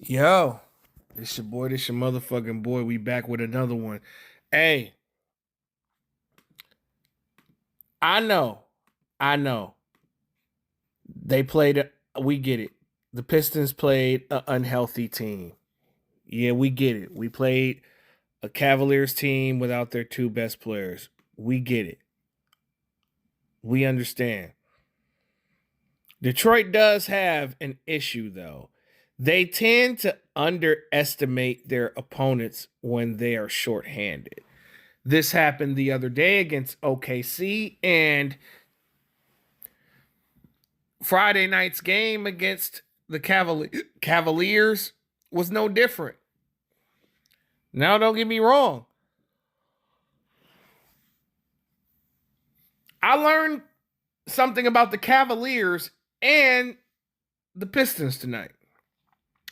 Yo, this your motherfucking boy. We back with another one. Hey, I know, I know. They played, we get it. The Pistons played an unhealthy team. Yeah, we get it. We played a Cavaliers team without their two best players. We get it. We understand. Detroit does have an issue, though. They tend to underestimate their opponents when they are shorthanded. This happened the other day against OKC, and Friday night's game against the Cavaliers was no different. Now, don't get me wrong. I learned something about the Cavaliers and the Pistons tonight.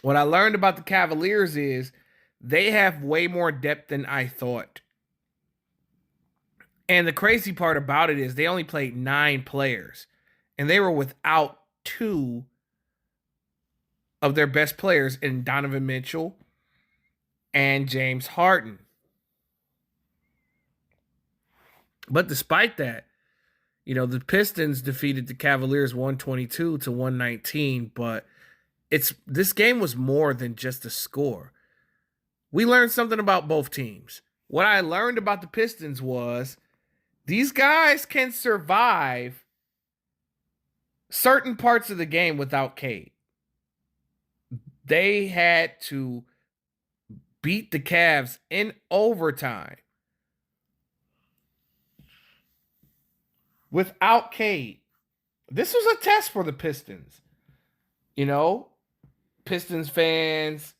What I learned about the Cavaliers is they have way more depth than I thought. And the crazy part about it is they only played 9 players, and they were without two of their best players in Donovan Mitchell and James Harden. But despite that, the Pistons defeated the Cavaliers 122 to 119, but this game was more than just a score. We learned something about both teams. What I learned about the Pistons was these guys can survive certain parts of the game without Cade. They had to beat the Cavs in overtime without Cade. This was a test for the Pistons. Pistons fans,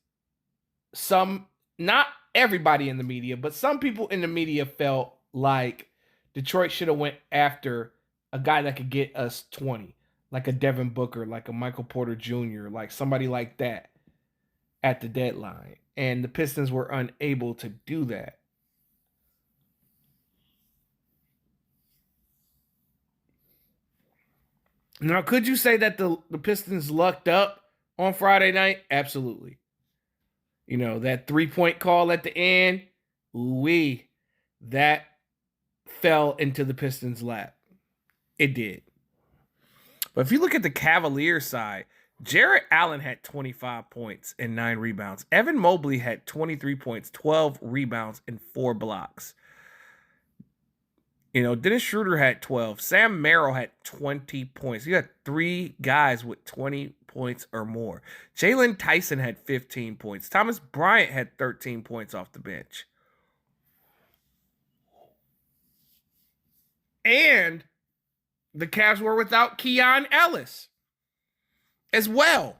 not everybody in the media, but some people in the media felt like Detroit should have went after a guy that could get us 20, like a Devin Booker, like a Michael Porter Jr., like somebody like that at the deadline. And the Pistons were unable to do that. Now, could you say that the Pistons lucked up on Friday night? Absolutely. That 3-point call at the end, that fell into the Pistons' lap. It did. But if you look at the Cavaliers side, Jarrett Allen had 25 points and 9 rebounds. Evan Mobley had 23 points, 12 rebounds, and 4 blocks. Dennis Schroeder had 12. Sam Merrill had 20 points. You had 3 guys with 20 points or more. Jalen Tyson had 15 points. Thomas Bryant had 13 points off the bench. And the Cavs were without Keon Ellis as well.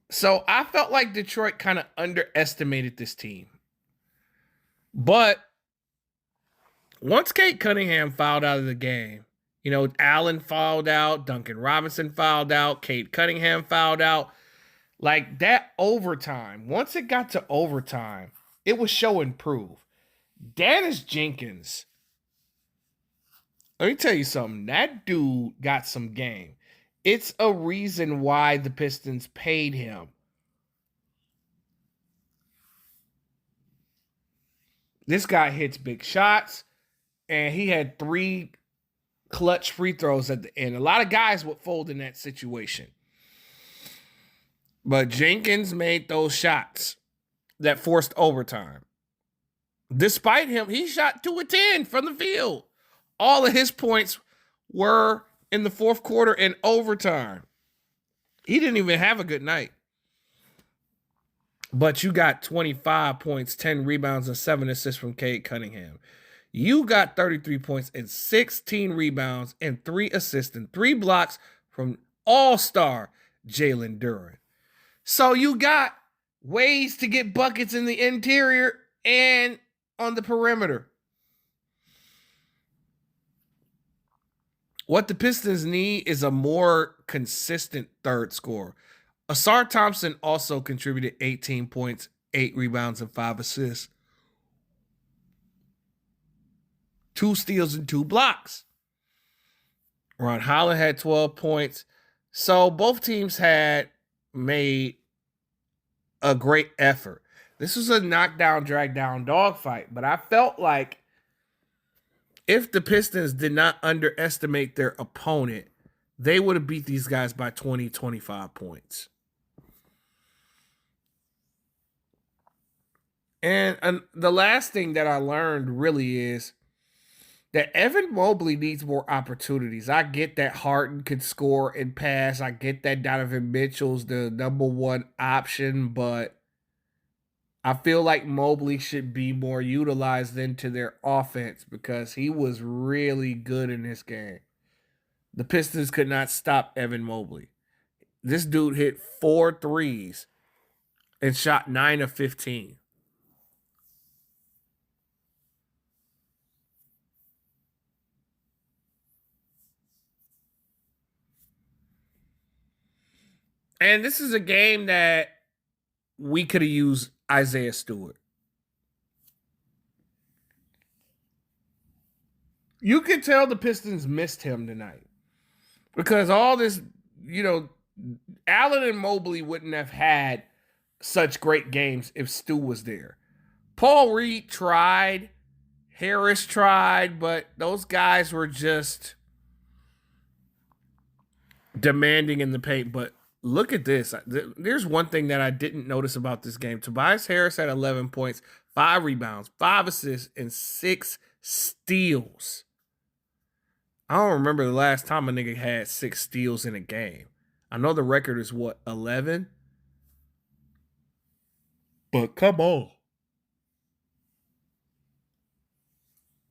So I felt like Detroit kind of underestimated this team. But once Cade Cunningham fouled out of the game, Allen fouled out, Duncan Robinson fouled out, Cade Cunningham fouled out. Like that overtime, once it got to overtime, it was show and prove. Dennis Jenkins, let me tell you something. That dude got some game. It's a reason why the Pistons paid him. This guy hits big shots, and he had 3 clutch free throws at the end. A lot of guys would fold in that situation. But Jenkins made those shots that forced overtime. Despite him, he shot 2 of 10 from the field. All of his points were in the fourth quarter and overtime. He didn't even have a good night. But you got 25 points, 10 rebounds, and 7 assists from Cade Cunningham. You got 33 points and 16 rebounds and 3 assists and 3 blocks from all-star Jalen Duren. So you got ways to get buckets in the interior and on the perimeter. What the Pistons need is a more consistent third scorer. Asar Thompson also contributed 18 points, 8 rebounds, and 5 assists. 2 steals and 2 blocks. Ron Holland had 12 points. So both teams had made a great effort. This was a knockdown, drag down dogfight, but I felt like if the Pistons did not underestimate their opponent, they would have beat these guys by 20, 25 points. And the last thing that I learned really is that Evan Mobley needs more opportunities. I get that Harden could score and pass. I get that Donovan Mitchell's the number one option, but I feel like Mobley should be more utilized into their offense because he was really good in this game. The Pistons could not stop Evan Mobley. This dude hit 4 threes and shot 9 of 15. And this is a game that we could have used Isaiah Stewart. You could tell the Pistons missed him tonight because all this, you know, Allen and Mobley wouldn't have had such great games if Stu was there. Paul Reed tried, Harris tried, but those guys were just demanding in the paint. But look at this. There's one thing that I didn't notice about this game. Tobias Harris had 11 points, 5 rebounds, 5 assists, and 6 steals. I don't remember the last time a nigga had 6 steals in a game. I know the record is what, 11? But come on.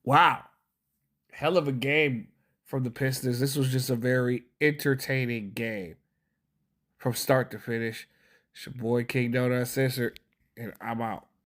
Wow. Hell of a game from the Pistons. This was just a very entertaining game from start to finish. It's your boy King Donut Sensor, and I'm out.